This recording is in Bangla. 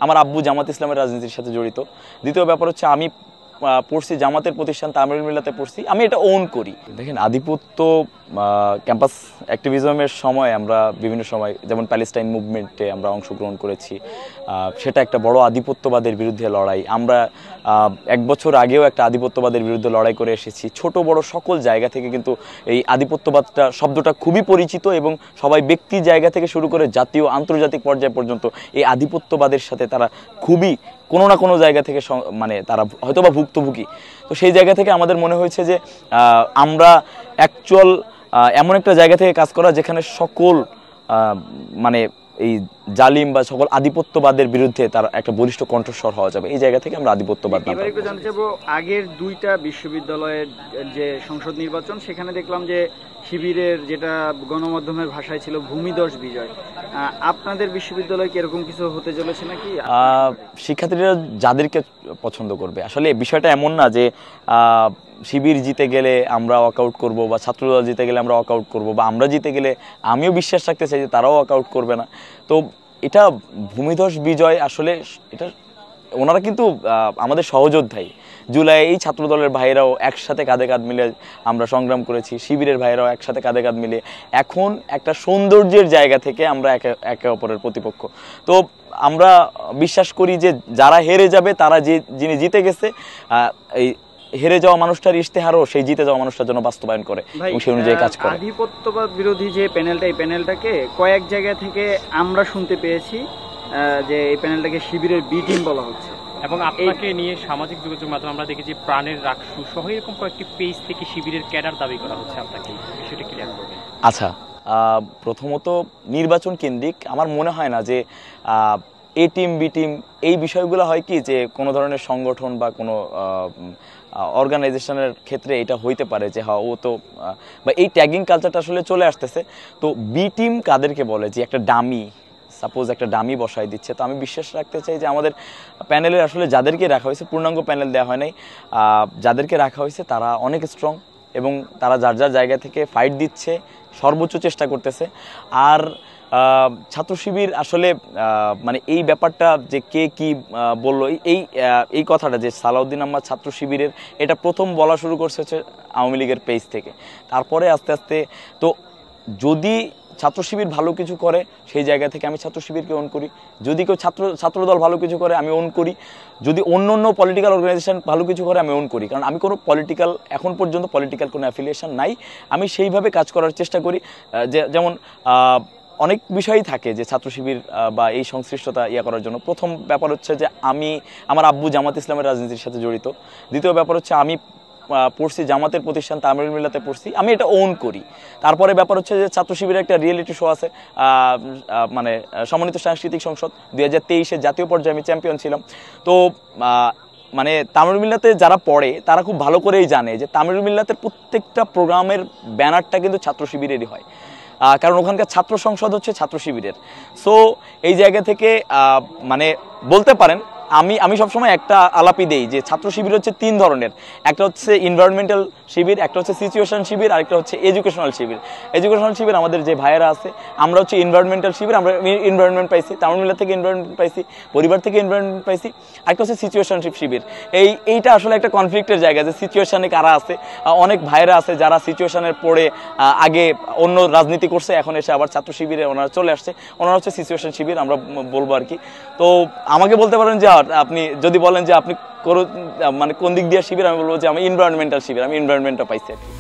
আমার আব্বু জামাত ইসলামের রাজনীতির সাথে জড়িত। দ্বিতীয় ব্যাপার হচ্ছে আমি পড়ছি জামাতের প্রতিষ্ঠান তামিল মিল্লাতে পড়ছি, আমি এটা ওন করি। দেখেন, আধিপত্য ক্যাম্পাস অ্যাক্টিভিজমের সময় আমরা বিভিন্ন সময় যেমন প্যালেস্টাইন মুভমেন্টে আমরা অংশগ্রহণ করেছি, সেটা একটা বড় আধিপত্যবাদের বিরুদ্ধে লড়াই। আমরা 1 বছর আগেও একটা আধিপত্যবাদের বিরুদ্ধে লড়াই করে এসেছি। ছোট বড় সকল জায়গা থেকে কিন্তু এই আধিপত্যবাদটা শব্দটা খুবই পরিচিত এবং সবাই ব্যক্তি জায়গা থেকে শুরু করে জাতীয় আন্তর্জাতিক পর্যায় পর্যন্ত এই আধিপত্যবাদের সাথে তারা খুবই কোনো না কোনো জায়গা থেকে মানে তারা হয়তো বা ভুক্তভোগী। তো সেই জায়গা থেকে আমাদের মনে হয়েছে যে আমরা অ্যাকচুয়াল এমন একটা জায়গা থেকে কাজ করা যেখানে সকল মানে এই জালিম বা সকল আধিপত্যবাদের বিরুদ্ধে তার একটা বলিষ্ঠ কণ্ঠস্বর হওয়া যাবে। এই জায়গা থেকে আমরা আধিপত্যবাদ এবারে একটু জানতে চাইবো, আগের 2টা বিশ্ববিদ্যালয়ের যে সংসদ নির্বাচন, সেখানে দেখলাম যে শিবিরের, যেটা গণমাধ্যমের ভাষায় ছিল ভূমিধস বিজয়, আপনাদের বিশ্ববিদ্যালয়ে কি এরকম কিছু হতে চলেছে নাকি? শিক্ষার্থীরা যাদেরকে পছন্দ করবে, আসলে বিষয়টা এমন না যে শিবির জিতে গেলে আমরা ওয়াকআউট করব বা ছাত্রদল জিতে গেলে আমরা ওয়াকআউট করব বা আমরা জিতে গেলে আমিও বিশ্বাস রাখতে চাই যে তারাও ওয়াকআউট করবে না। তো এটা ভূমিধস বিজয়, আসলে এটা ওনারা কিন্তু আমাদের সহযোদ্ধাই। জুলাই এই ছাত্রদলের ভাইরাও একসাথে কাঁধে কাঁধ মিলে আমরা সংগ্রাম করেছি, শিবিরের ভাইরাও একসাথে কাঁধে কাঁধ মিলে এখন একটা সৌন্দর্যের জায়গা থেকে আমরা একে অপরের প্রতিপক্ষ। তো আমরা বিশ্বাস করি যে যারা হেরে যাবে তারা যিনি জিতে গেছে, এই হেরে যাওয়া মানুষটার ইশতেহারও সেই জিতে যাওয়া মানুষটার জন্য বাস্তবায়ন করে এবং সেই অনুযায়ী কাজ করে। আধিপত্যবাদ বিরোধী যে প্যানেলটা, এই প্যানেলটাকে কয়েক জায়গা থেকে আমরা শুনতে পেয়েছি যে এই প্যানেলটাকে শিবিরের বি টিম বলা হচ্ছে, এবং আপনাকে নিয়ে সামাজিক যোগাযোগ মাধ্যমে আমরা দেখেছি প্রাণের রাক্ষসু সহ এরকম কয়েকটি পেজ থেকে শিবিরের ক্যাডার দাবি করা হচ্ছে, আপনাকে বিষয়টা ক্লিয়ার করবেন? আচ্ছা, প্রথমত নির্বাচন কেন্দ্রিক আমার মনে হয় না যে এ টিম বি টিম এই বিষয়গুলো হয় কি যে কোনো ধরনের সংগঠন বা কোনো অর্গানাইজেশনের ক্ষেত্রে এটা হইতে পারে যে হ্যাঁ ও তো বা এই ট্যাগিং কালচারটা আসলে চলে আসতেছে। তো বি টিম কাদেরকে বলে, যে একটা ডামি, সাপোজ একটা ডামি বসাই দিচ্ছে। তো আমি বিশ্বাস রাখতে চাই যে আমাদের প্যানেলের আসলে যাদেরকে রাখা হয়েছে, পূর্ণাঙ্গ প্যানেল দেওয়া হয় নাই, যাদেরকে রাখা হয়েছে তারা অনেক স্ট্রং এবং তারা যার যার জায়গা থেকে ফাইট দিচ্ছে, সর্বোচ্চ চেষ্টা করতেছে। আর ছাত্র শিবির আসলে মানে এই ব্যাপারটা যে কে কি বললো, এই কথাটা যে সালাউদ্দিন আহমদ ছাত্র শিবিরের, এটা প্রথম বলা শুরু করছে হচ্ছে আওয়ামী লীগের পেজ থেকে। তারপরে আস্তে আস্তে তো যদি ছাত্র শিবির ভালো কিছু করে সেই জায়গা থেকে আমি ছাত্র শিবিরকে ওন করি, যদি কেউ ছাত্রদল ভালো কিছু করে আমি ওন করি, যদি অন্য পলিটিক্যাল অর্গানাইজেশন ভালো কিছু করে আমি ওন করি। কারণ আমি কোনো এখন পর্যন্ত পলিটিক্যাল কোনো অ্যাফিলিয়েশন নাই, আমি সেইভাবে কাজ করার চেষ্টা করি। যেমন অনেক বিষয়ই থাকে যে ছাত্র শিবির বা এই সংশ্লিষ্টতা করার জন্য। প্রথম ব্যাপার হচ্ছে যে আমার আব্বু জামাত ইসলামের রাজনীতির সাথে জড়িত। দ্বিতীয় ব্যাপার হচ্ছে আমি পড়ছি জামাতের প্রতিষ্ঠান তামিল মিল্লাতে পড়ছি, আমি এটা ওন করি। তারপরে ব্যাপার হচ্ছে যে ছাত্র শিবিরের একটা রিয়েলিটি শো আছে, মানে সম্মানিত সাংস্কৃতিক সংসদ 2023-এ জাতীয় পর্যায়ে আমি চ্যাম্পিয়ন ছিলাম। তো মানে তামিল মিল্লাতে যারা পড়ে তারা খুব ভালো করেই জানে যে তামিল মিল্লাতে প্রত্যেকটা প্রোগ্রামের ব্যানারটা কিন্তু ছাত্র শিবিরেরই হয়, কারণ ওখানকার ছাত্র সংসদ হচ্ছে ছাত্র শিবিরের। সো এই জায়গা থেকে মানে বলতে পারেন আমি সবসময় একটা আলাপি দেই যে ছাত্র শিবির হচ্ছে 3 ধরনের, একটা হচ্ছে এনভায়রনমেন্টাল শিবির, একটা হচ্ছে সিচুয়েশন শিবির, আরেকটা হচ্ছে এডুকেশনাল শিবির। এডুকেশনাল শিবির আমাদের যে ভাইয়েরা আছে, আমরা হচ্ছে এনভায়রনমেন্টাল শিবির, আমরা এনভায়রনমেন্ট পাইছি, তামিলনাড়ু থেকে এনভায়রনমেন্ট পাইছি, পরিবার থেকে এনভায়রনমেন্ট পাইছি। আরেকটা হচ্ছে সিচুয়েশনশিপ শিবির। এইটা আসলে একটা কনফ্লিক্টের জায়গা যে সিচুয়েশনে কারা আছে। অনেক ভাইয়েরা আছে যারা সিচুয়েশনের পড়ে আগে অন্য রাজনীতি করছে, এখন এসে আবার ছাত্র শিবিরে ওনারা চলে আসছে, ওনারা হচ্ছে সিচুয়েশন শিবির আমরা বলবো আর কি। তো আমাকে বলতে পারেন যে আপনি যদি বলেন যে আপনি মানে কোন দিক দিয়ে শিবির, আমি বলবো যে আমি এনভায়রনমেন্টাল শিবির, আমি এনভায়রনমেন্টটা পাইছি আর কি।